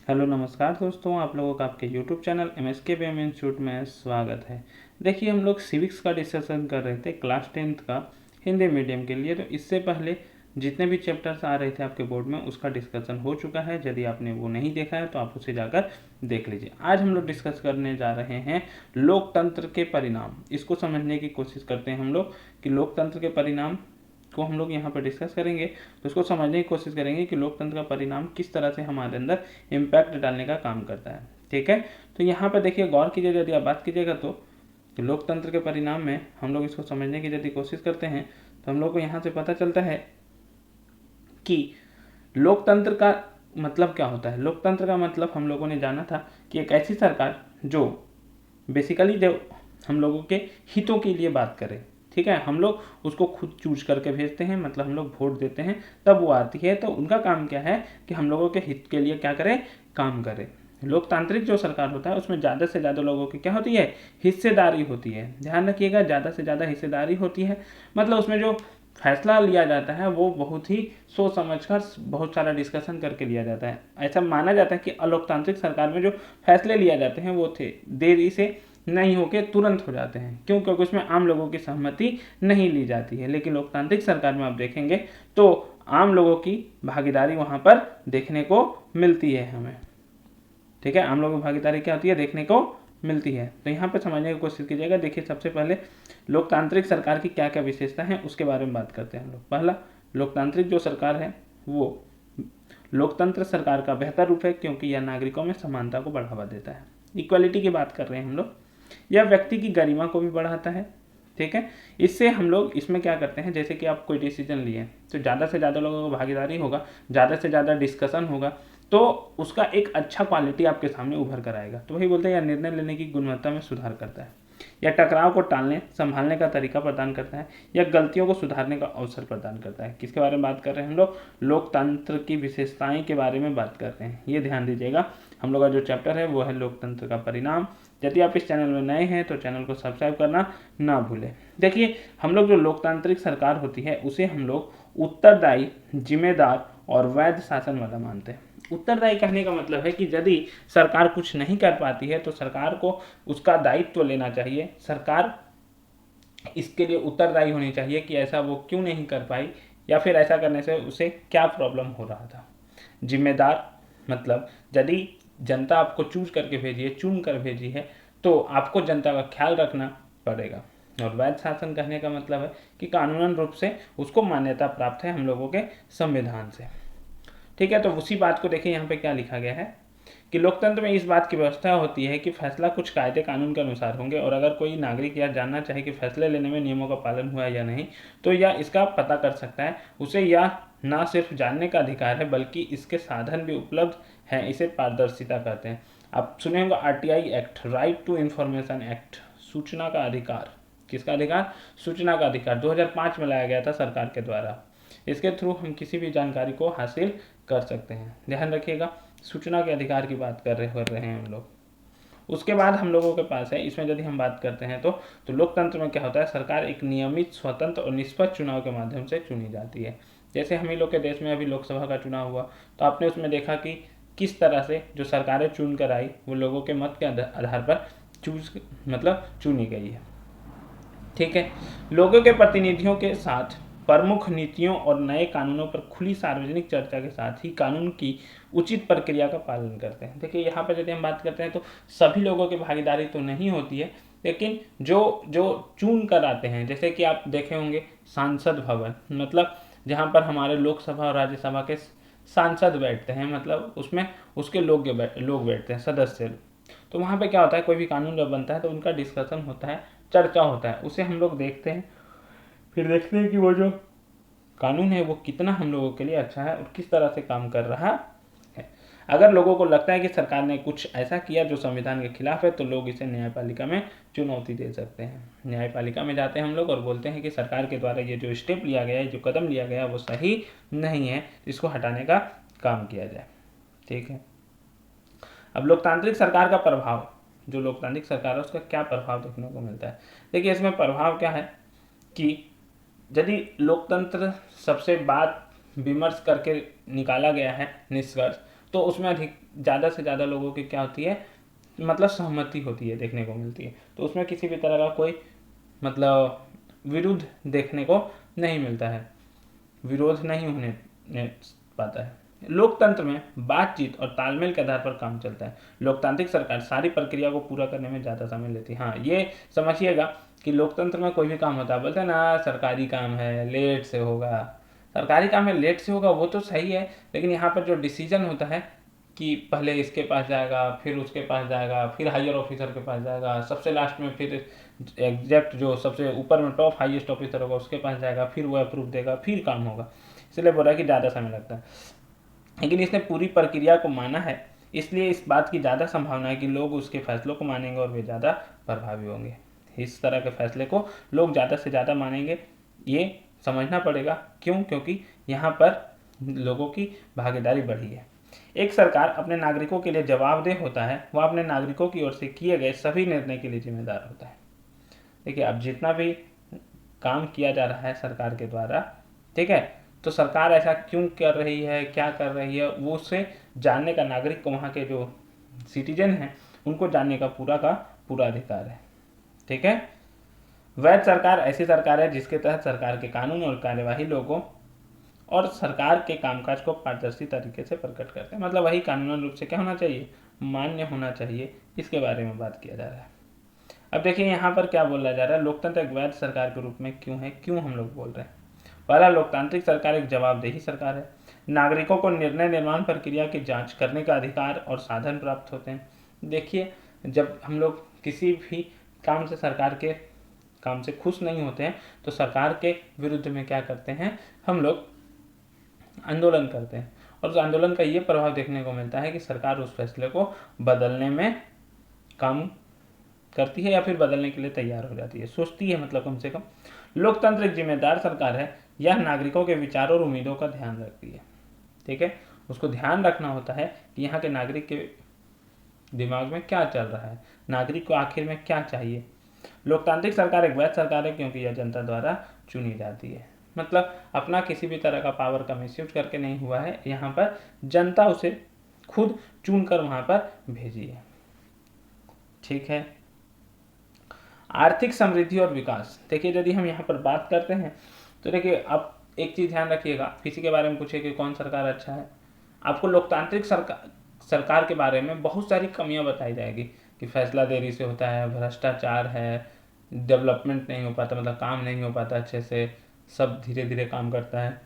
Hello नमस्कार दोस्तों, आप लोगों का आपके यूट्यूब चैनल MSKBM इंस्टीट्यूट में स्वागत है। देखिए, हम लोग सिविक्स का डिस्कशन कर रहे थे क्लास 10th का हिंदी मीडियम के लिए। तो इससे पहले जितने भी चैप्टर्स आ रहे थे आपके बोर्ड में उसका डिस्कशन हो चुका है। यदि आपने वो नहीं देखा है तो आप उसे जाकर देख लीजिए। आज हम लोग डिस्कस करने जा रहे हैं लोकतंत्र के परिणाम। इसको समझने की कोशिश करते हैं हम लोग कि लोकतंत्र के परिणाम को हम लोग यहाँ पर डिस्कस करेंगे। तो उसको समझने की कोशिश करेंगे कि लोकतंत्र का परिणाम किस तरह से हमारे अंदर इम्पैक्ट डालने का काम करता है। ठीक है, तो यहाँ पर देखिए, गौर कीजिएगा, यदि आप बात कीजिएगा तो लोकतंत्र के परिणाम में हम लोग इसको समझने की यदि कोशिश करते हैं तो हम लोग को यहाँ से पता चलता है कि लोकतंत्र का मतलब क्या होता है। लोकतंत्र का मतलब हम लोगों ने जाना था कि एक ऐसी सरकार जो बेसिकली जो हम लोगों के हितों के लिए बात करे। ठीक है, हम लोग उसको खुद चूज करके भेजते हैं, मतलब हम लोग वोट देते हैं तब वो आती है। तो उनका काम क्या है कि हम लोगों के हित के लिए क्या करे, काम करे। लोकतांत्रिक जो सरकार होता है उसमें ज़्यादा से ज़्यादा लोगों की क्या होती है, हिस्सेदारी होती है। ध्यान रखिएगा, ज़्यादा से ज़्यादा हिस्सेदारी होती है, मतलब उसमें जो फैसला लिया जाता है वो बहुत ही सोच समझकर बहुत सारा डिस्कशन करके लिया जाता है। ऐसा माना जाता है कि अलोकतांत्रिक सरकार में जो फैसले लिए जाते हैं वो थे देरी से नहीं होके तुरंत हो जाते हैं। क्यों? क्योंकि उसमें आम लोगों की सहमति नहीं ली जाती है। लेकिन लोकतांत्रिक सरकार में आप देखेंगे तो आम लोगों की भागीदारी वहाँ पर देखने को मिलती है हमें। ठीक है, आम लोगों की भागीदारी क्या होती है, देखने को मिलती है। तो यहाँ पर समझने की कोशिश कीजिएगा। देखिए, सबसे पहले लोकतांत्रिक सरकार की क्या क्या विशेषता है उसके बारे में बात करते हैं हम लोग। पहला, लोकतांत्रिक जो सरकार है वो लोकतंत्र सरकार का बेहतर रूप है क्योंकि यह नागरिकों में समानता को बढ़ावा देता है। इक्वालिटी की बात कर रहे हैं हम लोग। यह व्यक्ति की गरिमा को भी बढ़ाता है। ठीक है, इससे हम लोग इसमें क्या करते हैं, जैसे कि आप कोई डिसीजन लिए तो ज़्यादा से ज़्यादा लोगों को भागीदारी होगा, ज़्यादा से ज़्यादा डिस्कशन होगा, तो उसका एक अच्छा क्वालिटी आपके सामने उभर कर आएगा। तो वही बोलते हैं, यह निर्णय लेने की गुणवत्ता में सुधार करता है, या टकराव को टालने संभालने का तरीका प्रदान करता है, या गलतियों को सुधारने का अवसर प्रदान करता है। किसके बारे में बात कर रहे हैं हम लोग, लोकतंत्र की विशेषताएं के बारे में बात करते हैं। ये ध्यान दीजिएगा, हम लोग का जो चैप्टर है वो है लोकतंत्र का परिणाम। यदि आप इस चैनल में नए हैं तो चैनल को सब्सक्राइब करना ना भूलें। देखिए, हम लोग जो लोकतांत्रिक सरकार होती है उसे हम लोग उत्तरदायी, जिम्मेदार और वैध शासन वाला मानते हैं। उत्तरदायी कहने का मतलब है कि यदि सरकार कुछ नहीं कर पाती है तो सरकार को उसका दायित्व लेना चाहिए। सरकार इसके लिए उत्तरदायी होनी चाहिए कि ऐसा वो क्यों नहीं कर पाई, या फिर ऐसा करने से उसे क्या प्रॉब्लम हो रहा था। जिम्मेदार मतलब यदि जनता आपको चूज करके भेजी है, चुन कर भेजी है, तो आपको जनता का ख्याल रखना पड़ेगा। और वैध शासन कहने का मतलब है कि कानूनन रूप से उसको मान्यता प्राप्त है हम लोगों के संविधान से। ठीक है, तो उसी बात को देखिए यहाँ पे क्या लिखा गया है कि लोकतंत्र में इस बात की व्यवस्था होती है कि फैसला कुछ कायदे कानून के अनुसार होंगे, और अगर कोई नागरिक यह जानना चाहे कि फैसले लेने में नियमों का पालन हुआ है या नहीं तो यह इसका पता कर सकता है। उसे यह ना सिर्फ जानने का अधिकार है बल्कि इसके साधन भी उपलब्ध हैं। इसे पारदर्शिता कहते हैं। आप सुने होंगे RTI act, right to information act, सूचना का अधिकार। किसका अधिकार? सूचना का अधिकार 2005 में लाया गया था सरकार के द्वारा। इसके थ्रू हम किसी भी जानकारी को हासिल कर सकते हैं। ध्यान रखिएगा, सूचना के अधिकार की बात कर रहे हैं हम लोग। उसके बाद हम लोगों के पास है, इसमें यदि हम बात करते हैं तो लोकतंत्र में क्या होता है, सरकार एक नियमित, स्वतंत्र और निष्पक्ष चुनाव के माध्यम से चुनी जाती है। जैसे हम ही लोग के देश में अभी लोकसभा का चुनाव हुआ तो आपने उसमें देखा कि किस तरह से जो सरकारें चुन कर आई वो लोगों के मत के आधार पर चुनी गई है। ठीक है, लोगों के प्रतिनिधियों के साथ प्रमुख नीतियों और नए कानूनों पर खुली सार्वजनिक चर्चा के साथ ही कानून की उचित प्रक्रिया का पालन करते हैं। देखिए, यहाँ पर यदि हम बात करते हैं तो सभी लोगों की भागीदारी तो नहीं होती है, लेकिन जो जो चुन कर आते हैं, जैसे कि आप देखे होंगे सांसद भवन, मतलब जहाँ पर हमारे लोकसभा और राज्यसभा के सांसद बैठते हैं, मतलब उसमें उसके लोग बैठते हैं, सदस्य। तो वहाँ पे क्या होता है, कोई भी कानून जब बनता है तो उनका डिस्कशन होता है, चर्चा होता है, उसे हम लोग देखते हैं, फिर देखते हैं कि वो जो कानून है वो कितना हम लोगों के लिए अच्छा है और किस तरह से काम कर रहा है। अगर लोगों को लगता है कि सरकार ने कुछ ऐसा किया जो संविधान के खिलाफ है तो लोग इसे न्यायपालिका में चुनौती दे सकते हैं। न्यायपालिका में जाते हैं हम लोग और बोलते हैं कि सरकार के द्वारा ये जो स्टेप लिया गया है, जो कदम लिया गया है वो सही नहीं है, इसको हटाने का काम किया जाए। ठीक है, अब लोकतांत्रिक सरकार का प्रभाव, जो लोकतांत्रिक सरकार है उसका क्या प्रभाव देखने को मिलता है। देखिए, इसमें प्रभाव क्या है कि यदि लोकतंत्र सबसे बात विमर्श करके निकाला गया है निष्कर्ष, तो उसमें अधिक ज़्यादा से ज़्यादा लोगों की क्या होती है, मतलब सहमति होती है, देखने को मिलती है। तो उसमें किसी भी तरह का कोई मतलब विरुद्ध देखने को नहीं मिलता है, विरोध नहीं होने पाता है। लोकतंत्र में बातचीत और तालमेल के आधार पर काम चलता है। लोकतांत्रिक सरकार सारी प्रक्रिया को पूरा करने में ज़्यादा समय लेती है। हाँ, ये समझिएगा कि लोकतंत्र में कोई भी काम होता है, बोलते हैं ना सरकारी काम है लेट से होगा, सरकारी काम है लेट से होगा, वो तो सही है, लेकिन यहाँ पर जो डिसीजन होता है कि पहले इसके पास जाएगा, फिर उसके पास जाएगा, फिर हायर ऑफिसर के पास जाएगा, सबसे लास्ट में फिर एग्जैक्ट जो सबसे ऊपर में टॉप हाईएस्ट ऑफिसर होगा उसके पास जाएगा, फिर वो अप्रूव देगा, फिर काम होगा। इसलिए बोला कि ज़्यादा समय लगता है, लेकिन इसने पूरी प्रक्रिया को माना है, इसलिए इस बात की ज़्यादा संभावना है कि लोग उसके फैसलों को मानेंगे और वे ज़्यादा प्रभावी होंगे। इस तरह के फैसले को लोग ज़्यादा से ज़्यादा मानेंगे, ये समझना पड़ेगा। क्यों? क्योंकि यहाँ पर लोगों की भागीदारी बढ़ी है। एक सरकार अपने नागरिकों के लिए जवाबदेह होता है, वह अपने नागरिकों की ओर से किए गए सभी निर्णय के लिए जिम्मेदार होता है। देखिए, अब जितना भी काम किया जा रहा है सरकार के द्वारा, ठीक है, तो सरकार ऐसा क्यों कर रही है, क्या कर रही है, वो उससे जानने का नागरिक को, वहाँ के जो सिटीजन हैं उनको जानने का पूरा अधिकार है। ठीक है। वैध सरकार ऐसी सरकार है जिसके तहत सरकार के कानून और कार्यवाही लोगों और सरकार के कामकाज को पारदर्शी तरीके से प्रकट करते हैं। मतलब वही कानूनी रूप से क्या होना चाहिए, मान्य होना चाहिए, इसके बारे में बात किया जा रहा है। अब देखिए यहाँ पर क्या बोला जा रहा है, लोकतंत्र एक वैध सरकार के रूप में क्यों है, क्यों हम लोग बोल रहे हैं। पहला, लोकतांत्रिक सरकार एक जवाबदेही सरकार है। नागरिकों को निर्णय निर्माण प्रक्रिया की जांच करने का अधिकार और साधन प्राप्त होते हैं। देखिए, जब हम लोग किसी भी काम से, सरकार के काम से खुश नहीं होते हैं तो सरकार के विरुद्ध में क्या करते हैं, हम लोग आंदोलन करते हैं, और उस आंदोलन का ये प्रभाव देखने को मिलता है कि सरकार उस फैसले को बदलने में काम करती है या फिर बदलने के लिए तैयार हो जाती है, सोचती है, मतलब कम से कम। लोकतंत्र एक जिम्मेदार सरकार है, यह नागरिकों के विचारों और उम्मीदों का ध्यान रखती है। ठीक है, उसको ध्यान रखना होता है कि यहाँ के नागरिक के दिमाग में क्या चल रहा है, नागरिक को आखिर में क्या चाहिए। लोकतांत्रिक सरकार एक वैध सरकार है क्योंकि यह जनता द्वारा चुनी जाती है। मतलब अपना किसी भी तरह का पावर का मिसयूज करके नहीं हुआ है, यहाँ पर जनता उसे खुद चुनकर वहाँ पर भेजी है। ठीक है। आर्थिक समृद्धि और विकास, देखिए यदि हम यहाँ पर बात करते हैं तो देखिए आप एक चीज़ ध्यान रखिएगा, किसी के बारे में पूछे कि कौन सरकार अच्छा है, आपको लोकतांत्रिक सरकार के बारे में बहुत सारी कमियां बताई जाएगी कि फैसला देरी से होता है, भ्रष्टाचार है, डेवलपमेंट नहीं हो पाता, मतलब काम नहीं हो पाता अच्छे से, सब धीरे धीरे काम करता है।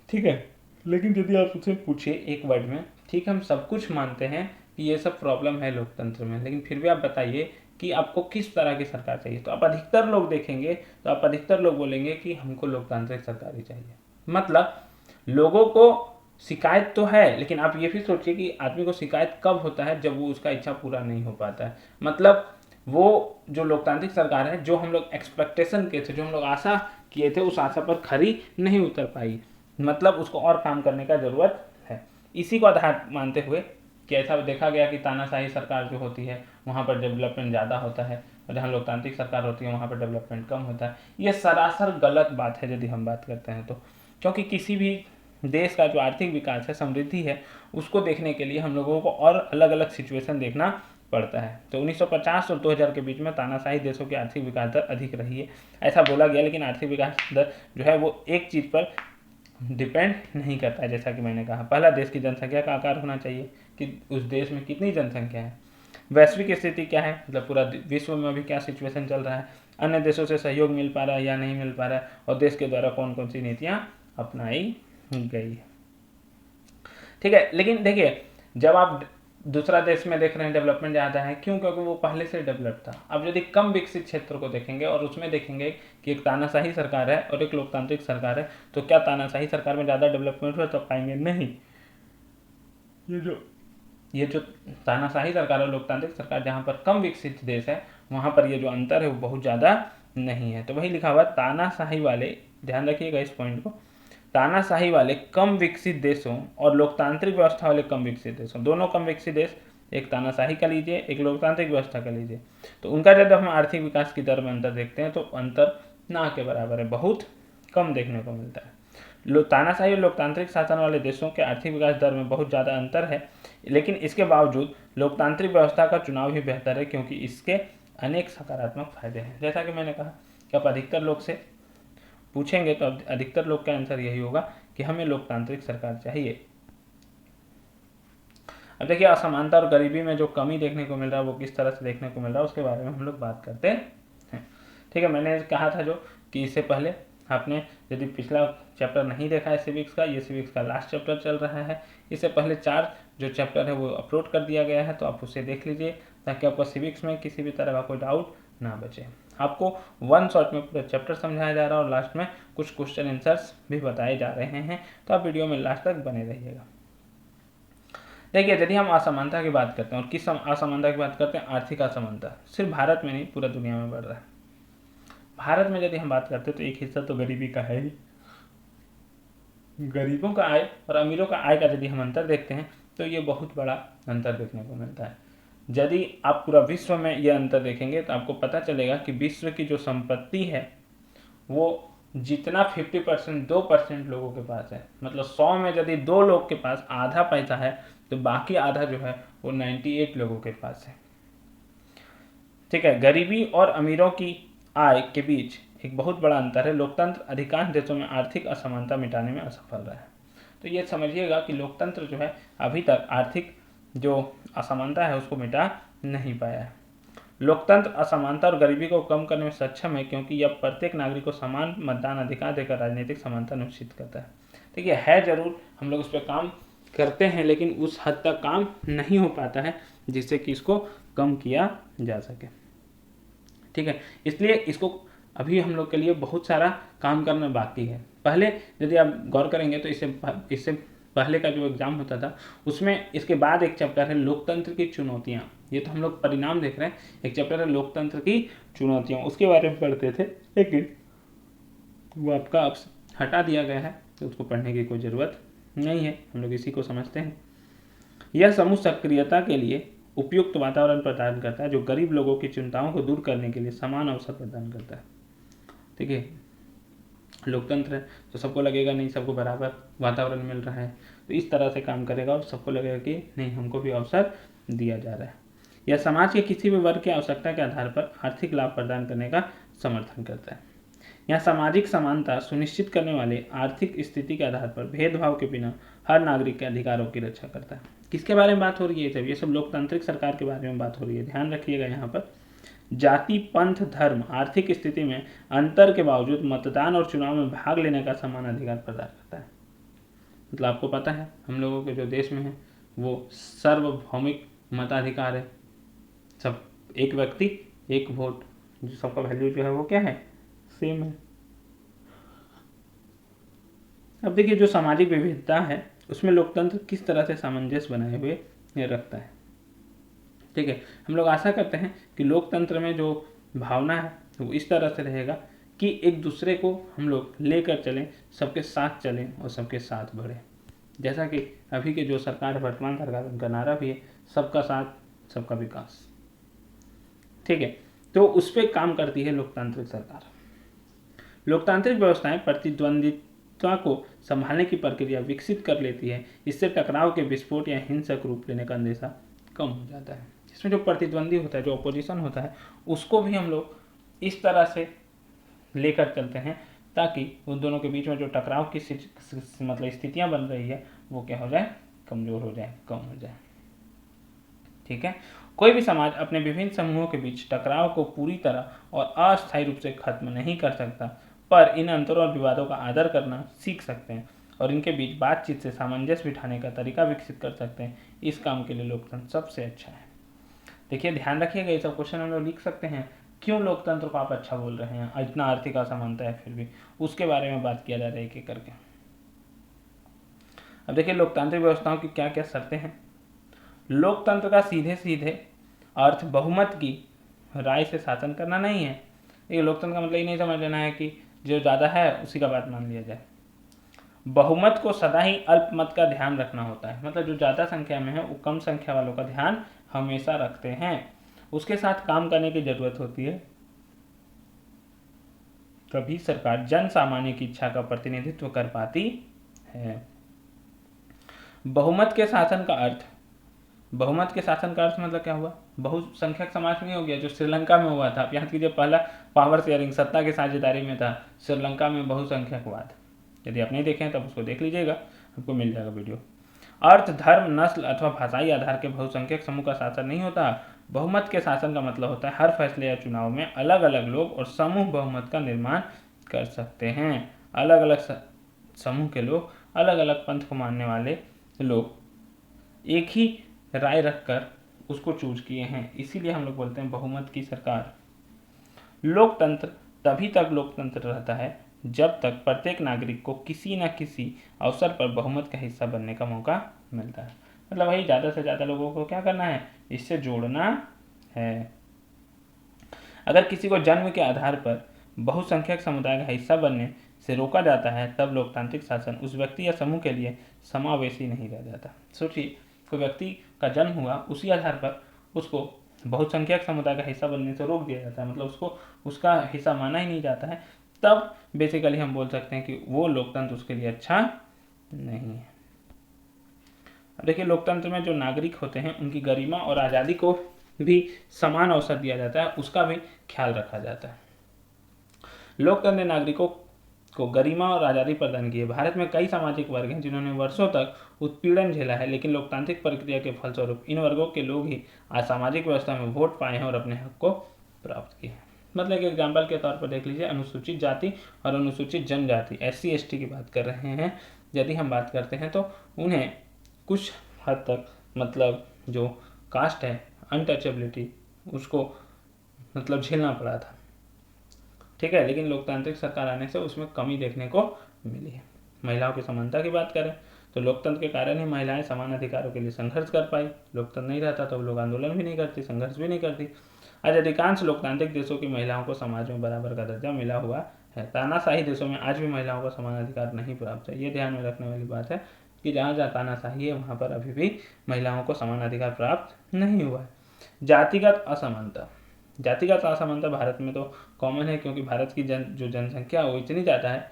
ठीक है, लेकिन यदि आप उससे पूछिए एक वर्ड में, ठीक, हम सब कुछ मानते हैं कि ये सब प्रॉब्लम है लोकतंत्र में, लेकिन फिर भी आप बताइए कि आपको किस तरह की सरकार चाहिए। तो आप अधिकतर लोग देखेंगे तो आप अधिकतर लोग बोलेंगे कि हमको लोकतांत्रिक सरकार ही चाहिए। मतलब लोगों को शिकायत तो है, लेकिन आप ये भी सोचिए कि आदमी को शिकायत कब होता है, जब वो उसका इच्छा पूरा नहीं हो पाता है। मतलब वो जो लोकतांत्रिक सरकार है, जो हम लोग एक्सपेक्टेशन के थे, जो हम लोग आशा किए थे, उस आशा पर खरी नहीं उतर पाई, मतलब उसको और काम करने का ज़रूरत है। इसी को आधार मानते हुए कि ऐसा देखा गया कि तानाशाही सरकार जो होती है वहाँ पर डेवलपमेंट ज़्यादा होता है, और जहाँ लोकतांत्रिक सरकार होती है वहाँ पर डेवलपमेंट कम होता है। ये सरासर गलत बात है यदि हम बात करते हैं तो, क्योंकि किसी भी देश का जो आर्थिक विकास है, समृद्धि है, उसको देखने के लिए हम लोगों को और अलग अलग सिचुएशन देखना पड़ता है। तो 1950 और 2000 के बीच में तानाशाही देशों की आर्थिक विकास दर अधिक रही है, ऐसा बोला गया, लेकिन आर्थिक विकास दर जो है वो एक चीज़ पर डिपेंड नहीं करता है। जैसा कि मैंने कहा, पहला देश की जनसंख्या का आकार होना चाहिए कि उस देश में कितनी जनसंख्या है, वैश्विक स्थिति क्या है, मतलब पूरा विश्व में अभी क्या सिचुएशन चल रहा है, अन्य देशों से सहयोग मिल पा रहा है या नहीं मिल पा रहा है, और देश के द्वारा कौन कौन सी नीतियाँ अपनाई गई है। ठीक है, लेकिन देखिए जब आप दूसरा देश में देख रहे हैं डेवलपमेंट ज़्यादा है, क्यों? क्योंकि वो पहले से डेवलप था। अब यदि कम विकसित क्षेत्र को देखेंगे और उसमें देखेंगे कि एक तानाशाही सरकार है और एक लोकतांत्रिक सरकार है, तो क्या तानाशाही सरकार में ज़्यादा डेवलपमेंट हुआ? तो पाएंगे नहीं। ये जो तानाशाही सरकार है, लोकतांत्रिक सरकार, जहाँ पर कम विकसित देश है, वहाँ पर ये जो अंतर है वो बहुत ज़्यादा नहीं है। तो वही लिखा हुआ तानाशाही वाले, ध्यान रखिएगा इस पॉइंट को, तानाशाही वाले कम विकसित देशों और लोकतांत्रिक व्यवस्था वाले कम विकसित देशों, दोनों कम विकसित देश, एक तानाशाही का लीजिए, एक लोकतांत्रिक व्यवस्था का लीजिए, तो उनका जब हम आर्थिक विकास की दर में अंतर देखते हैं तो अंतर ना के बराबर है, बहुत कम देखने को मिलता है। तानाशाही और लोकतांत्रिक शासन वाले देशों के आर्थिक विकास दर में बहुत ज़्यादा अंतर है, लेकिन इसके बावजूद लोकतांत्रिक व्यवस्था का चुनाव ही बेहतर है क्योंकि इसके अनेक सकारात्मक फायदे हैं। जैसा कि मैंने कहा कि आप अधिकतर लोग से पूछेंगे तो अधिकतर लोग का आंसर यही होगा कि हमें लोकतांत्रिक सरकार चाहिए। अब देखिए, असमानता और गरीबी में जो कमी देखने को मिल रहा है वो किस तरह से देखने को मिल रहा है उसके बारे में हम लोग बात करते हैं। ठीक है, मैंने कहा था जो कि इससे पहले आपने यदि पिछला चैप्टर नहीं देखा है सिविक्स का, ये सिविक्स का लास्ट चैप्टर चल रहा है, इससे पहले 4 जो चैप्टर है वो अपलोड कर दिया गया है, तो आप उसे देख लीजिए ताकि आपको सिविक्स में किसी भी तरह का कोई डाउट ना बचे। आपको वन शॉट में पूरा चैप्टर समझाया जा रहा है और लास्ट में कुछ क्वेश्चन आंसर्स भी बताए जा रहे हैं, तो आप वीडियो में लास्ट तक बने रहिएगा। देखिए, यदि हम असमानता की बात करते हैं और किस असमानता की बात करते हैं, आर्थिक असमानता सिर्फ भारत में नहीं पूरा दुनिया में बढ़ रहा है। भारत में यदि हम बात करते हैं तो एक हिस्सा तो गरीबी का है ही। गरीबों का आय और अमीरों का आय का यदि हम अंतर देखते हैं तो ये बहुत बड़ा अंतर देखने को मिलता है। यदि आप पूरा विश्व में ये अंतर देखेंगे तो आपको पता चलेगा कि विश्व की जो संपत्ति है वो जितना 50% 2% लोगों के पास है, मतलब 100 में यदि 2 लोग के पास आधा पैसा है तो बाकी आधा जो है वो 98 लोगों के पास है। ठीक है, गरीबी और अमीरों की आय के बीच एक बहुत बड़ा अंतर है। लोकतंत्र अधिकांश देशों में आर्थिक असमानता मिटाने में असफल रहा है। तो ये समझिएगा कि लोकतंत्र जो है अभी तक आर्थिक जो असमानता है उसको मिटा नहीं पाया है। लोकतंत्र असमानता और गरीबी को कम करने में सक्षम है क्योंकि यह प्रत्येक नागरिक को समान मतदान अधिकार देकर राजनीतिक समानता निश्चित करता है। देखिए, है जरूर, हम लोग उस पर काम करते हैं, लेकिन उस हद तक काम नहीं हो पाता है जिससे कि इसको कम किया जा सके। ठीक है, इसलिए इसको अभी हम लोग के लिए बहुत सारा काम करना बाकी है। पहले यदि आप गौर करेंगे तो इससे पहले का जो एग्जाम होता था उसमें इसके बाद एक चैप्टर है लोकतंत्र की चुनौतियां। ये तो हम लोग परिणाम देख रहे हैं, एक चैप्टर है लोकतंत्र की चुनौतियां, उसके बारे में पढ़ते थे, लेकिन वो आपका अब हटा दिया गया है तो उसको पढ़ने की कोई ज़रूरत नहीं है, हम लोग इसी को समझते हैं। यह समूह सक्रियता के लिए उपयुक्त वातावरण प्रदान करता है जो गरीब लोगों की चिंताओं को दूर करने के लिए समान अवसर प्रदान करता है। ठीक है, लोकतंत्र है तो सबको लगेगा नहीं सबको बराबर वातावरण मिल रहा है, तो इस तरह से काम करेगा और सबको लगेगा कि नहीं हमको भी अवसर दिया जा रहा है। यह समाज के किसी भी वर्ग की आवश्यकता के आधार पर आर्थिक लाभ प्रदान करने का समर्थन करता है। यह सामाजिक समानता सुनिश्चित करने वाले आर्थिक स्थिति के आधार पर भेदभाव के बिना हर नागरिक के अधिकारों की रक्षा करता है। किसके बारे में बात हो रही है? ये सब लोकतांत्रिक सरकार के बारे में बात हो रही है। ध्यान रखिएगा, यहाँ पर जाति, पंथ, धर्म, आर्थिक स्थिति में अंतर के बावजूद मतदान और चुनाव में भाग लेने का समान अधिकार प्रदान करता है। मतलब आपको पता है हम लोगों के जो देश में है वो सार्वभौमिक मताधिकार है, सब एक व्यक्ति एक वोट, जो सबका वैल्यू जो है वो क्या है, सेम है। अब देखिए, जो सामाजिक विविधता है उसमें लोकतंत्र किस तरह से सामंजस्य बनाए हुए रखता है। ठीक है, हम लोग आशा करते हैं कि लोकतंत्र में जो भावना है वो इस तरह से रहेगा कि एक दूसरे को हम लोग लेकर चलें, सबके साथ चलें और सबके साथ बढ़ें। जैसा कि अभी के जो सरकार है, वर्तमान सरकार, उनका नारा भी है सबका साथ सबका विकास। ठीक है, तो उस पर काम करती है लोकतांत्रिक सरकार। लोकतांत्रिक व्यवस्थाएं प्रतिद्वंदिता को संभालने की प्रक्रिया विकसित कर लेती है। इससे टकराव के विस्फोट या हिंसक रूप लेने का अंदेशा कम हो जाता है। इसमें जो प्रतिद्वंदी होता है, जो अपोजिशन होता है, उसको भी हम लोग इस तरह से लेकर चलते हैं ताकि उन दोनों के बीच में जो टकराव की मतलब स्थितियां बन रही है वो क्या हो जाए, कमजोर हो जाए, कम हो जाए। ठीक है, कोई भी समाज अपने विभिन्न समूहों के बीच टकराव को पूरी तरह और अस्थायी रूप से खत्म नहीं कर सकता, पर इन अंतरों और विवादों का आदर करना सीख सकते हैं और इनके बीच बातचीत से सामंजस्य बिठाने का तरीका विकसित कर सकते हैं। इस काम के लिए लोकतंत्र सबसे अच्छा है। देखिए, ध्यान रखिएगा, ये सब क्वेश्चन हम लोग लिख सकते हैं। क्यों लोकतंत्र को आप अच्छा बोल रहे हैं, इतना आर्थिक असमानता है फिर भी, उसके बारे में बात किया जा रहा है एक एक करके। अब देखिए, लोकतांत्रिक व्यवस्थाओं की क्या क्या शर्तें हैं। लोकतंत्र का सीधे सीधे अर्थ बहुमत की राय से शासन करना नहीं है। ये लोकतंत्र का मतलब ये नहीं समझ लेना है कि जो ज़्यादा है उसी का बात मान लिया जाए। बहुमत को सदा ही अल्पमत का ध्यान रखना होता है, मतलब जो ज़्यादा संख्या में है वो कम संख्या वालों का ध्यान हमेशा रखते हैं, उसके साथ काम करने की जरूरत होती है। तभी सरकार जन सामान्य की इच्छा का प्रतिनिधित्व कर पाती है। बहुमत के शासन का अर्थ, बहुमत के शासन का अर्थ मतलब क्या हुआ, बहुसंख्यक समाज नहीं हो गया जो श्रीलंका में हुआ था। आप याद कीजिए, पहला पावर शेयरिंग सत्ता की साझेदारी में था, श्रीलंका में बहुसंख्यकवाद। यदि आप नहीं देखें तब उसको देख लीजिएगा, आपको मिल जाएगा वीडियो। अर्थ, धर्म, नस्ल अथवा भाषाई आधार के बहुसंख्यक समूह का शासन नहीं होता। बहुमत के शासन का मतलब होता है हर फैसले या चुनाव में अलग अलग लोग और समूह बहुमत का निर्माण कर सकते हैं। अलग अलग समूह के लोग, अलग अलग पंथ को मानने वाले लोग एक ही राय रखकर उसको चूज किए हैं, इसीलिए हम लोग बोलते हैं बहुमत की सरकार। लोकतंत्र तभी तक लोकतंत्र रहता है जब तक प्रत्येक नागरिक को किसी न किसी अवसर पर बहुमत का हिस्सा बनने का मौका मिलता है। मतलब वही, ज़्यादा से ज़्यादा लोगों को क्या करना है, इससे जोड़ना है। अगर किसी को जन्म के आधार पर बहुसंख्यक समुदाय का हिस्सा बनने से रोका जाता है तब लोकतांत्रिक शासन उस व्यक्ति या समूह के लिए समावेशी नहीं रह जाता। सोचिए, कोई व्यक्ति का जन्म हुआ, उसी आधार पर उसको बहुसंख्यक समुदाय का हिस्सा बनने से रोक दिया जाता है, मतलब उसको उसका हिस्सा माना ही नहीं जाता है, तब बेसिकली हम बोल सकते हैं कि वो लोकतंत्र उसके लिए अच्छा नहीं है। अब देखिए, लोकतंत्र में जो नागरिक होते हैं उनकी गरिमा और आज़ादी को भी समान अवसर दिया जाता है, उसका भी ख्याल रखा जाता है। लोकतंत्र ने नागरिकों को गरिमा और आज़ादी प्रदान की है। भारत में कई सामाजिक वर्ग हैं जिन्होंने वर्षों तक उत्पीड़न झेला है, लेकिन लोकतांत्रिक प्रक्रिया के फलस्वरूप इन वर्गों के लोग ही आज सामाजिक व्यवस्था में वोट पाए हैं और अपने हक को प्राप्त किए हैं। मतलब एक एग्जाम्पल के तौर पर देख लीजिए, अनुसूचित जाति और अनुसूचित जनजाति SC/ST की बात कर रहे हैं। यदि हम बात करते हैं तो उन्हें कुछ हद तक, मतलब जो कास्ट है, अनटचेबिलिटी, उसको मतलब झेलना पड़ा था, ठीक है। लेकिन लोकतांत्रिक सरकार आने से उसमें कमी देखने को मिली है। महिलाओं की समानता की बात करें तो लोकतंत्र के कारण ही महिलाएं समान अधिकारों के लिए संघर्ष कर पाई। लोकतंत्र नहीं रहता तो लोग आंदोलन भी नहीं करती, संघर्ष भी नहीं करती। आज अधिकांश लोकतांत्रिक देशों की महिलाओं को समाज में बराबर का दर्जा मिला हुआ है। तानाशाही देशों में आज भी महिलाओं को समान अधिकार नहीं प्राप्त है। ये ध्यान में रखने वाली बात है कि जहाँ जहाँ तानाशाही है वहाँ पर अभी भी महिलाओं को समान अधिकार प्राप्त नहीं हुआ है। जातिगत असमानता, जातिगत असमानता भारत में तो कॉमन है, क्योंकि भारत की जो जनसंख्या है वो इतनी ज़्यादा है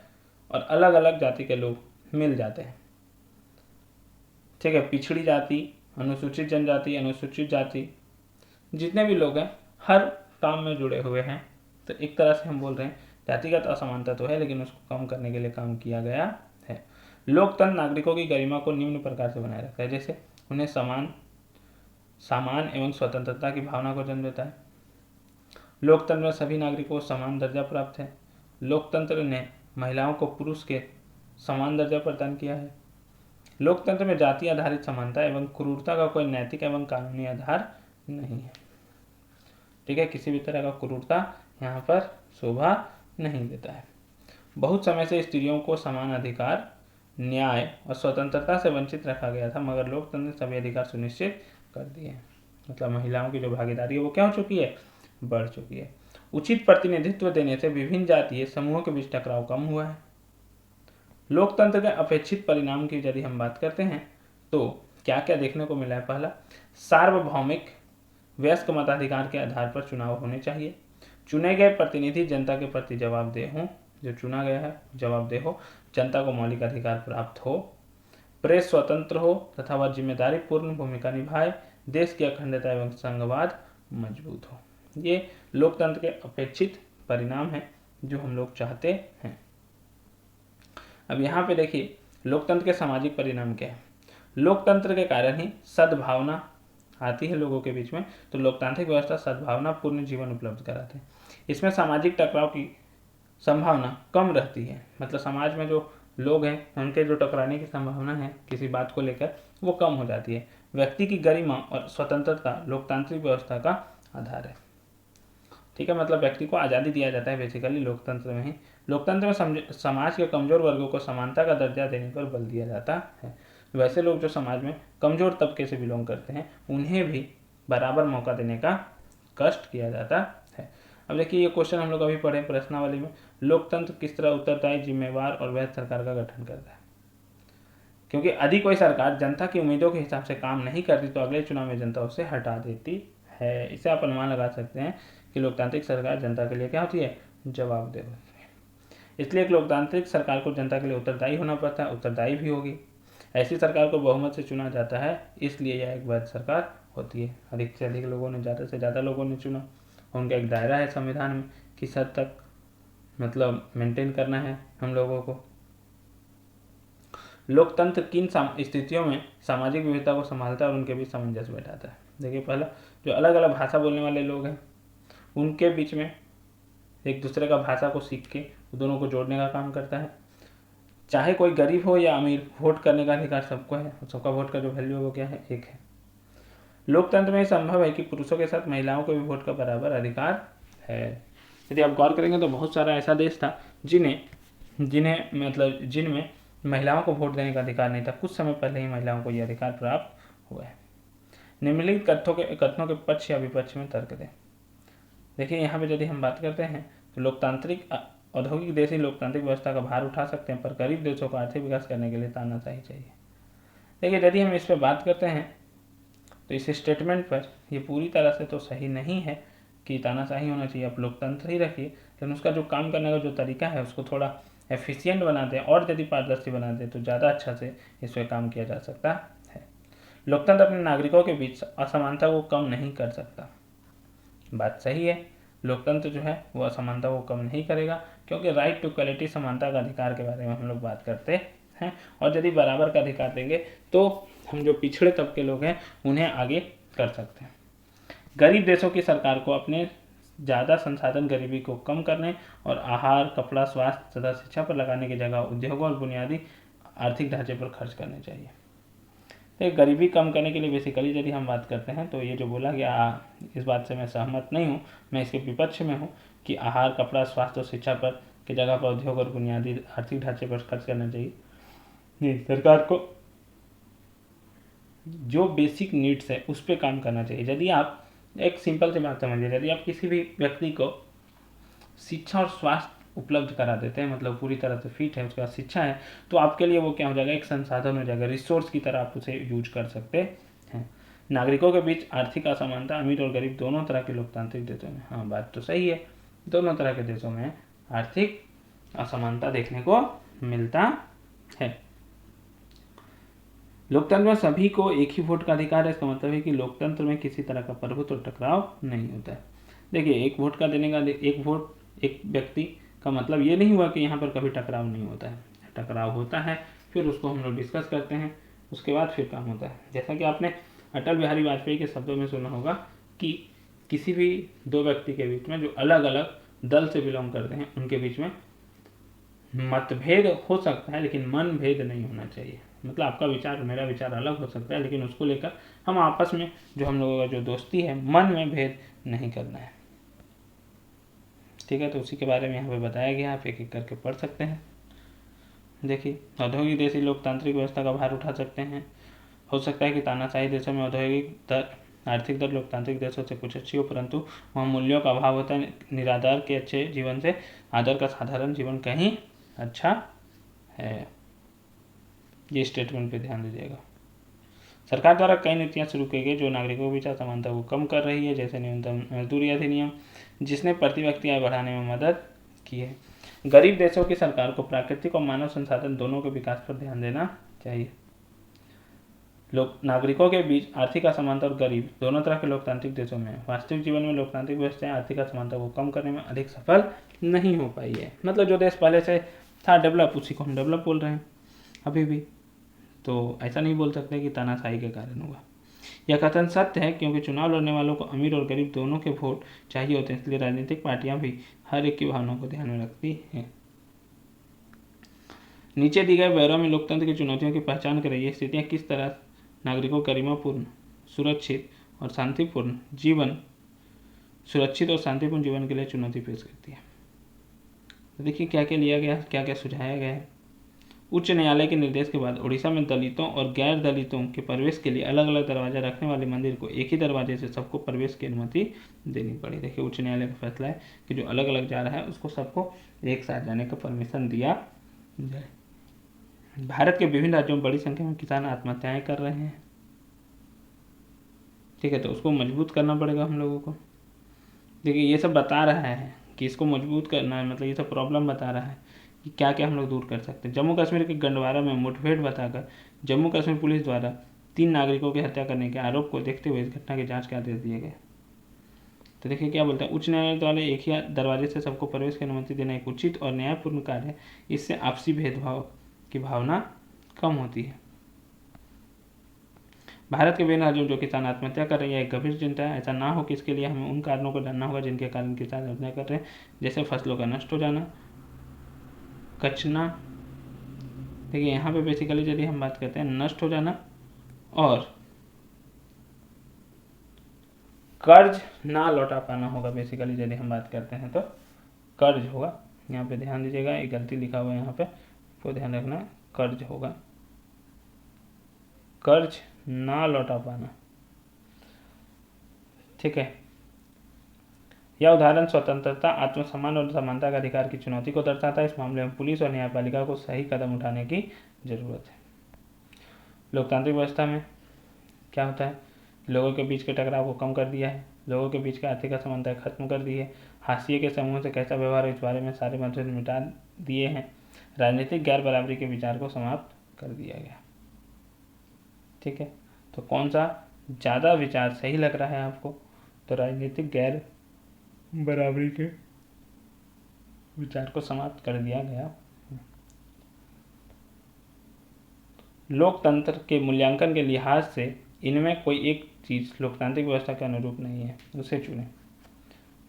और अलग अलग जाति के लोग मिल जाते हैं, ठीक है। पिछड़ी जाति, अनुसूचित जनजाति, अनुसूचित जाति, जितने भी लोग हैं हर काम में जुड़े हुए हैं। तो एक तरह से हम बोल रहे हैं जातिगत असमानता तो है, लेकिन उसको कम करने के लिए काम किया गया है। लोकतंत्र नागरिकों की गरिमा को निम्न प्रकार से बनाए रखता है, जैसे उन्हें सामान एवं स्वतंत्रता की भावना को जन्म देता है। लोकतंत्र में सभी नागरिकों को समान दर्जा प्राप्त है। लोकतंत्र ने महिलाओं को पुरुष के समान दर्जा प्रदान किया है। लोकतंत्र में जाति आधारित समानता एवं क्रूरता का कोई नैतिक एवं कानूनी आधार नहीं है, ठीक है। किसी भी तरह का क्रूरता यहाँ पर शोभा नहीं देता है। बहुत समय से स्त्रियों को समान अधिकार, न्याय और स्वतंत्रता से वंचित रखा गया था, मगर लोकतंत्र ने सभी अधिकार सुनिश्चित कर दिए हैं। मतलब महिलाओं की जो भागीदारी है वो क्या हो चुकी है, बढ़ चुकी है। उचित प्रतिनिधित्व देने से विभिन्न जातीय समूहों के बीच टकराव कम हुआ है। लोकतंत्र के अपेक्षित परिणाम की यदि हम बात करते हैं तो क्या क्या देखने को मिला है। पहला, सार्वभौमिक वयस्क मताधिकार के आधार पर चुनाव होने चाहिए। चुने गए प्रतिनिधि जनता के प्रति जवाबदेह हों, जो चुना गया है जवाबदेह हो, जनता को मौलिक अधिकार प्राप्त हो, प्रेस स्वतंत्र हो तथा वह जिम्मेदारी पूर्ण भूमिका निभाए, देश की अखंडता एवं संघवाद मजबूत हो। ये लोकतंत्र के अपेक्षित परिणाम हैं जो हम लोग चाहते हैं। अब यहाँ पे देखिए लोकतंत्र के सामाजिक परिणाम क्या है। लोकतंत्र के कारण ही सद्भावना आती है लोगों के बीच में, तो लोकतांत्रिक व्यवस्था सद्भावना पूर्ण जीवन उपलब्ध कराते हैं। इसमें सामाजिक टकराव की संभावना कम रहती है, मतलब समाज में जो लोग हैं उनके जो टकराने की संभावना है किसी बात को लेकर वो कम हो जाती है। व्यक्ति की गरिमा और स्वतंत्रता लोकतांत्रिक व्यवस्था का आधार है, ठीक है। मतलब व्यक्ति को आज़ादी दिया जाता है बेसिकली लोकतंत्र में ही। लोकतंत्र में समाज के कमजोर वर्गों को समानता का दर्जा देने पर बल दिया जाता है। वैसे लोग जो समाज में कमजोर तबके से बिलोंग करते हैं उन्हें भी बराबर मौका देने का कष्ट किया जाता है। अब देखिए ये क्वेश्चन हम लोग अभी पढ़े प्रश्नावली में, लोकतंत्र किस तरह उत्तरदायी, जिम्मेवार और वैध सरकार का गठन करता है। क्योंकि यदि कोई सरकार जनता की उम्मीदों के हिसाब से काम नहीं करती तो अगले चुनाव में जनता उसे हटा देती है। इसे आप अनुमान लगा सकते हैं कि लोकतांत्रिक सरकार जनता के लिए क्या होती है, जवाबदेह होती है। इसलिए एक लोकतांत्रिक सरकार को जनता के लिए उत्तरदायी होना पड़ता है, उत्तरदायी भी होगी। ऐसी सरकार को बहुमत से चुना जाता है, इसलिए यह एक वैध सरकार होती है। अधिक से अधिक लोगों ने, ज़्यादा से ज़्यादा लोगों ने चुना। उनका एक दायरा है संविधान में, किस हद तक मतलब मेंटेन करना है हम लोगों को। लोकतंत्र किन स्थितियों में सामाजिक विविधता को संभालता है और उनके बीच सामंजस्य बैठाता है। देखिए, पहला, जो अलग अलग भाषा बोलने वाले लोग हैं उनके बीच में एक दूसरे का भाषा को सीख के दोनों को जोड़ने का काम करता है। चाहे कोई गरीब हो या अमीर, वोट करने का अधिकार सबको है। सबका वोट का जो वैल्यू है वो क्या है, एक है। लोकतंत्र में संभव है कि पुरुषों के साथ महिलाओं को भी वोट का बराबर अधिकार है। यदि आप गौर करेंगे तो बहुत सारा ऐसा देश था जिनमें महिलाओं को वोट देने का अधिकार नहीं था। कुछ समय पहले ही महिलाओं को यह अधिकार प्राप्त हुआ है। निम्नलिखित कथनों के पक्ष या विपक्ष में तर्क दें। देखिए, यहाँ पे यदि हम बात करते हैं तो लोकतांत्रिक औद्योगिक देश ही लोकतांत्रिक व्यवस्था का भार उठा सकते हैं, पर गरीब देशों को आर्थिक विकास करने के लिए तानाशाही चाहिए। देखिए, यदि हम इस पर बात करते हैं तो इस स्टेटमेंट पर ये पूरी तरह से तो सही नहीं है कि तानाशाही होना चाहिए। आप लोकतंत्र ही रखिए, लेकिन उसका जो काम करने का जो तरीका है उसको थोड़ा एफिशिएंट बना दें और यदि पारदर्शी बना दें तो ज़्यादा अच्छा से इस पर काम किया जा सकता है। लोकतंत्र अपने नागरिकों के बीच असमानता को कम नहीं कर सकता। बात सही है, लोकतंत्र जो है वो असमानता को कम नहीं करेगा, क्योंकि राइट टू इक्वलिटी, समानता का अधिकार के बारे में हम लोग बात करते हैं। और यदि बराबर का अधिकार देंगे तो हम जो पिछड़े तबके लोग हैं उन्हें आगे कर सकते हैं। गरीब देशों की सरकार को अपने ज़्यादा संसाधन गरीबी को कम करने और आहार, कपड़ा, स्वास्थ्य तथा शिक्षा पर लगाने की जगह उद्योगों और बुनियादी आर्थिक ढांचे पर खर्च करने चाहिए। तो गरीबी कम करने के लिए बेसिकली यदि हम बात करते हैं तो ये जो बोला गया, इस बात से मैं सहमत नहीं हूँ। मैं इसके विपक्ष में हूँ कि आहार, कपड़ा, स्वास्थ्य और शिक्षा पर की जगह पर उद्योग और बुनियादी आर्थिक ढांचे पर खर्च करना चाहिए। नहीं, सरकार को जो बेसिक नीड्स है उस पर काम करना चाहिए। यदि आप एक सिंपल सी बात समझिए, यदि आप किसी भी व्यक्ति को शिक्षा और स्वास्थ्य उपलब्ध करा देते हैं, मतलब पूरी तरह से फिट है, उसके बाद शिक्षा है, तो आपके लिए वो क्या हो जाएगा, एक संसाधन हो जाएगा, रिसोर्स की तरह आप उसे यूज कर सकते हैं। नागरिकों के बीच आर्थिक असमानता अमीर और गरीब दोनों तरह के लोकतांत्रिक देशों में, हाँ बात तो सही है, दोनों तरह के देशों में आर्थिक असमानता देखने को मिलता है। लोकतंत्र में सभी को एक ही वोट का अधिकार है। इसका मतलब है कि लोकतंत्र में किसी तरह का प्रभुत्व और टकराव नहीं होता है। देखिए, एक वोट एक व्यक्ति का मतलब ये नहीं हुआ कि यहाँ पर कभी टकराव नहीं होता है। टकराव होता है, फिर उसको हम लोग डिस्कस करते हैं, उसके बाद फिर काम होता है। जैसा कि आपने अटल बिहारी वाजपेयी के शब्दों में सुना होगा कि किसी भी दो व्यक्ति के बीच में जो अलग अलग दल से बिलोंग करते हैं उनके बीच में मतभेद हो सकता है, लेकिन मन भेद नहीं होना चाहिए। मतलब आपका विचार और मेरा विचार अलग हो सकता है, लेकिन उसको लेकर हम आपस में जो हम लोगों का जो दोस्ती है, मन में भेद नहीं करना है। ठीक है, तो उसी के बारे में यहाँ पे बताया गया, आप एक एक करके पढ़ सकते हैं। देखिए, औद्योगिक देश ही लोकतांत्रिक व्यवस्था का भार उठा सकते हैं। हो सकता है कि तानाशाही देशों में औद्योगिक दर, आर्थिक दर लोकतांत्रिक देशों से कुछ अच्छी हो, परंतु वहाँ मूल्यों का अभाव होता है। निराधार के अच्छे जीवन से आदर का साधारण जीवन कहीं अच्छा है। ये स्टेटमेंट पे ध्यान दीजिएगा। सरकार द्वारा कई नीतियां शुरू की गई जो नागरिकों के बीच असमानता को कम कर रही है, जैसे न्यूनतम मजदूरी अधिनियम, जिसने प्रति व्यक्ति आय बढ़ाने में मदद की है। गरीब देशों की सरकार को प्राकृतिक और मानव संसाधन दोनों के विकास पर ध्यान देना चाहिए। नागरिकों के बीच आर्थिक असमानता और गरीब दोनों तरह के लोकतांत्रिक देशों में वास्तविक जीवन में लोकतांत्रिक व्यवस्थाएं आर्थिक असमानता को कम करने में अधिक सफल नहीं हो पाई है। मतलब जो देश पहले से था डेवलप, उसी को हम डेवलप बोल रहे हैं अभी भी, तो ऐसा नहीं बोल सकते कि तानाशाही के कारण हुआ। यह कथन सत्य है क्योंकि चुनाव लड़ने वालों को अमीर और गरीब दोनों के वोट चाहिए होते हैं, इसलिए राजनीतिक पार्टियां भी हर एक की भावनाओं को ध्यान में रखती हैं। नीचे दिए गए ब्यौरे में लोकतंत्र की चुनौतियों की पहचान करें। ये स्थितियाँ किस तरह नागरिकों को गरिमापूर्ण, सुरक्षित और शांतिपूर्ण जीवन के लिए चुनौती पेश करती है। तो देखिए क्या क्या लिया गया, क्या क्या सुझाया गया है। उच्च न्यायालय के निर्देश के बाद उड़ीसा में दलितों और गैर दलितों के प्रवेश के लिए अलग अलग दरवाजा रखने वाले मंदिर को एक ही दरवाजे से सबको प्रवेश की अनुमति देनी पड़ी। देखिए, उच्च न्यायालय का फैसला है कि जो अलग अलग जा रहा है उसको सबको एक साथ जाने का परमिशन दिया जाए। भारत के विभिन्न राज्यों में बड़ी संख्या में किसान आत्महत्याएं कर रहे हैं। ठीक है, तो उसको मजबूत करना पड़ेगा हम लोगों को। देखिए, ये सब बता रहा है कि इसको मजबूत करना है, मतलब ये सब प्रॉब्लम बता रहा है कि क्या क्या हम लोग दूर कर सकते हैं। जम्मू कश्मीर के गंडवारा में मुठभेड़ बताकर जम्मू कश्मीर पुलिस द्वारा 3 नागरिकों की हत्या करने के आरोप को देखते हुए इस घटना की जांच के आदेश दिए गए। तो देखिए क्या बोलते हैं, उच्च न्यायालय द्वारा एक ही दरवाजे से सबको प्रवेश की अनुमति देना एक उचित और न्यायपूर्ण कार्य है। इससे आपसी भेदभाव की भावना कम होती है। भारत के विभिन्न राज्यों जो किसान आत्महत्या कर रही है एक गंभीर चिंता है। ऐसा ना हो कि इसके लिए हमें उन कारणों को जानना होगा जिनके कारण किसान आत्महत्या कर रहे हैं, जैसे फसलों का नष्ट हो जाना, कचना। देखिए यहाँ पे बेसिकली यदि हम बात करते हैं नष्ट हो जाना और कर्ज ना लौटा पाना होगा। बेसिकली यदि हम बात करते हैं तो कर्ज होगा। यहाँ पे ध्यान दीजिएगा, एक गलती लिखा हुआ है यहाँ पे, तो ध्यान रखना, कर्ज होगा, कर्ज ना लौटा पाना। ठीक है, यह उदाहरण स्वतंत्रता, आत्मसम्मान और समानता का अधिकार की चुनौती को दर्शाता है। इस मामले में पुलिस और न्यायपालिका को सही कदम उठाने की जरूरत है। लोकतांत्रिक व्यवस्था में क्या होता है, लोगों के बीच के टकराव को कम कर दिया है, लोगों के बीच की आर्थिक असमानता खत्म कर दी है, हाशिए के समूह से कैसा व्यवहार है इस बारे में सारे मतभेद मिटा दिए हैं, राजनीतिक गैर बराबरी के विचार को समाप्त कर दिया गया। ठीक है, तो कौन सा ज़्यादा विचार सही लग रहा है आपको, तो राजनीतिक गैर बराबरी के विचार को समाप्त कर दिया गया। लोकतंत्र के मूल्यांकन के लिहाज से इनमें कोई एक चीज़ लोकतांत्रिक व्यवस्था के अनुरूप नहीं है, उसे चुनें।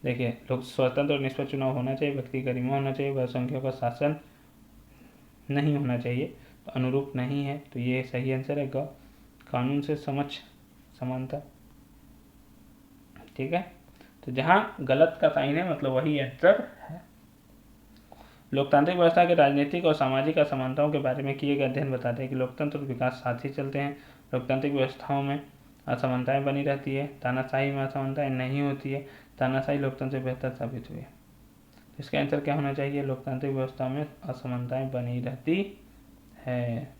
देखिए, लोग स्वतंत्र और निष्पक्ष चुनाव होना चाहिए, व्यक्ति गरिमा होना चाहिए, बहुसंख्यकों का शासन नहीं होना चाहिए, तो अनुरूप नहीं है, तो ये सही आंसर है ग। कानून से समझ समानता। ठीक है, तो जहाँ गलत का साइन है मतलब वही आंसर है। लोकतांत्रिक व्यवस्था के राजनीतिक और सामाजिक असमानताओं के बारे में किए गए अध्ययन बताते हैं कि लोकतंत्र और विकास साथ ही चलते हैं। लोकतांत्रिक व्यवस्थाओं में असमानताएं बनी रहती है, तानाशाही में असमानताएं नहीं होती है, तानाशाही लोकतंत्र से बेहतर साबित हुई है। इसका आंसर क्या होना चाहिए, लोकतांत्रिक व्यवस्था में असमानताएं बनी रहती है।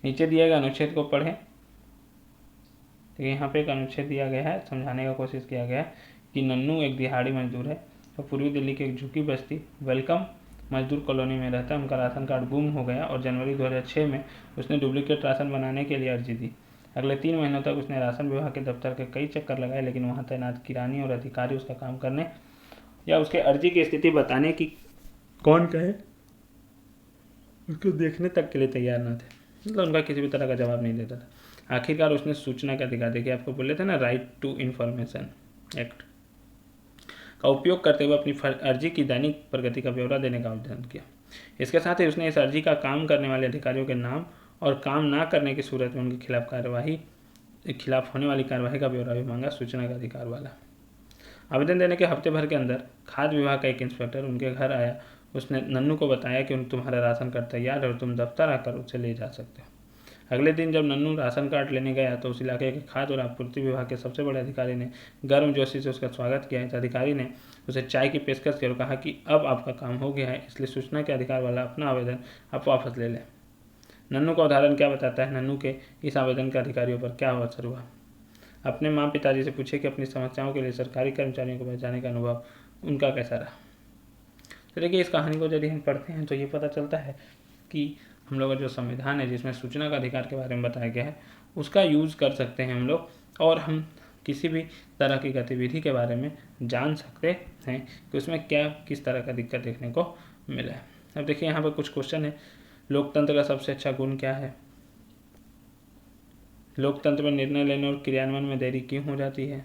नीचे दिए गए अनुच्छेद को पढ़ें। तो यहाँ पे एक अनुच्छेद दिया गया है, समझाने का कोशिश किया गया है कि नन्नू एक दिहाड़ी मजदूर है तो पूर्वी दिल्ली की एक झुकी बस्ती वेलकम मजदूर कॉलोनी में रहता है। उनका राशन कार्ड गुम हो गया और जनवरी 2006 में उसने डुप्लीकेट राशन बनाने के लिए अर्जी दी। अगले 3 महीनों तक उसने राशन विभाग के दफ्तर के कई चक्कर लगाए, लेकिन वहाँ तैनात किरानी और अधिकारी उसका काम करने या उसके अर्जी की स्थिति बताने की कौन कहे उसको देखने तक के लिए तैयार न थे। मतलब उनका किसी भी तरह का जवाब नहीं देता था। आखिरकार उसने सूचना का अधिकार, देखिए आपको बोले थे ना, राइट टू इन्फॉर्मेशन एक्ट का उपयोग करते हुए अपनी अर्जी की दैनिक प्रगति का ब्यौरा देने का आवेदन किया। इसके साथ ही उसने इस अर्जी का काम करने वाले अधिकारियों के नाम और काम ना करने की सूरत में उनके खिलाफ होने वाली कार्यवाही का ब्यौरा भी मांगा। सूचना का अधिकार वाला आवेदन देने के हफ्ते भर के अंदर खाद्य विभाग का एक इंस्पेक्टर उनके घर आया। उसने नन्नू को बताया कि तुम्हारा राशन कार्ड तैयार है और तुम दफ्तर आकर उसे ले जा सकते हो। अगले दिन जब नन्नू राशन कार्ड लेने गया तो उस इलाके के खाद्य और आपूर्ति विभाग के सबसे बड़े अधिकारी ने गर्मजोशी से उसका स्वागत किया। इस अधिकारी ने उसे चाय की पेशकश की और कहा कि अब आपका काम हो गया है, इसलिए सूचना के अधिकार वाला अपना आवेदन आप वापस ले लें। नन्नू का उदाहरण क्या बताता है, नन्नू के इस आवेदन के अधिकारियों पर क्या असर हुआ। अपने माँ पिताजी से पूछे कि अपनी समस्याओं के लिए सरकारी कर्मचारियों को बचाने का अनुभव उनका कैसा रहा। तो देखिए, इस कहानी को यदि हम पढ़ते हैं तो ये पता चलता है कि हम लोग का जो संविधान है जिसमें सूचना का अधिकार के बारे में बताया गया है उसका यूज़ कर सकते हैं हम लोग, और हम किसी भी तरह की गतिविधि के बारे में जान सकते हैं कि उसमें क्या किस तरह का दिक्कत देखने को मिला है। अब देखिए यहाँ पर कुछ क्वेश्चन है। लोकतंत्र का सबसे अच्छा गुण क्या है, लोकतंत्र में निर्णय लेने और क्रियान्वयन में देरी क्यों हो जाती है।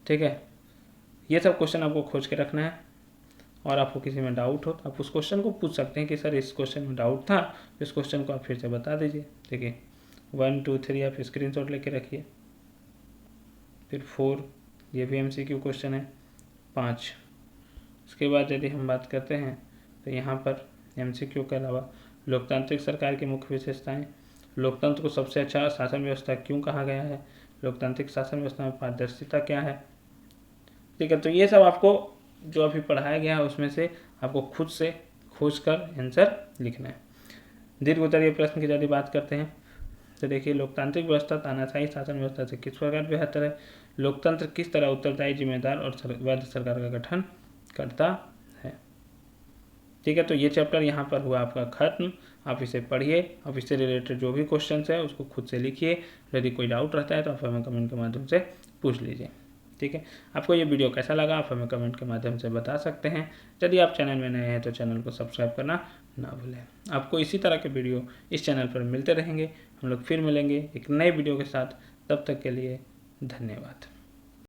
ठीक है, ये सब क्वेश्चन आपको खोज के रखना है, और आपको किसी में डाउट हो तो आप उस क्वेश्चन को पूछ सकते हैं कि सर इस क्वेश्चन में डाउट था, इस क्वेश्चन को आप फिर से बता दीजिए। देखिए 1 2 3 आप स्क्रीनशॉट लेके रखिए। फिर 4 ये भी MCQ क्वेश्चन है। 5 उसके बाद यदि हम बात करते हैं तो यहाँ पर MCQ के अलावा लोकतांत्रिक सरकार की मुख्य विशेषताएं, लोकतंत्र को सबसे अच्छा शासन व्यवस्था क्यों कहा गया है, लोकतांत्रिक शासन व्यवस्था में पारदर्शिता क्या है। ठीक है, तो ये सब आपको जो अभी पढ़ाया गया है उसमें से आपको खुद से खोज कर आंसर लिखना है। दीर्घ उत्तरीय प्रश्न की यदि बात करते हैं तो देखिए, लोकतांत्रिक व्यवस्था तानाशाही शासन व्यवस्था से किस प्रकार बेहतर है, लोकतंत्र किस तरह उत्तरदायी, जिम्मेदार और वैध सरकार का गठन करता है। ठीक है, तो ये चैप्टर यहाँ पर हुआ आपका खत्म। आप इसे पढ़िए, आप इससे रिलेटेड जो भी क्वेश्चन है उसको खुद से लिखिए। यदि कोई डाउट रहता है तो आप हमें कमेंट के माध्यम से पूछ लीजिए। ठीक है, आपको ये वीडियो कैसा लगा आप हमें कमेंट के माध्यम से बता सकते हैं। यदि आप चैनल में नए हैं तो चैनल को सब्सक्राइब करना ना भूलें। आपको इसी तरह के वीडियो इस चैनल पर मिलते रहेंगे। हम लोग फिर मिलेंगे एक नए वीडियो के साथ। तब तक के लिए धन्यवाद।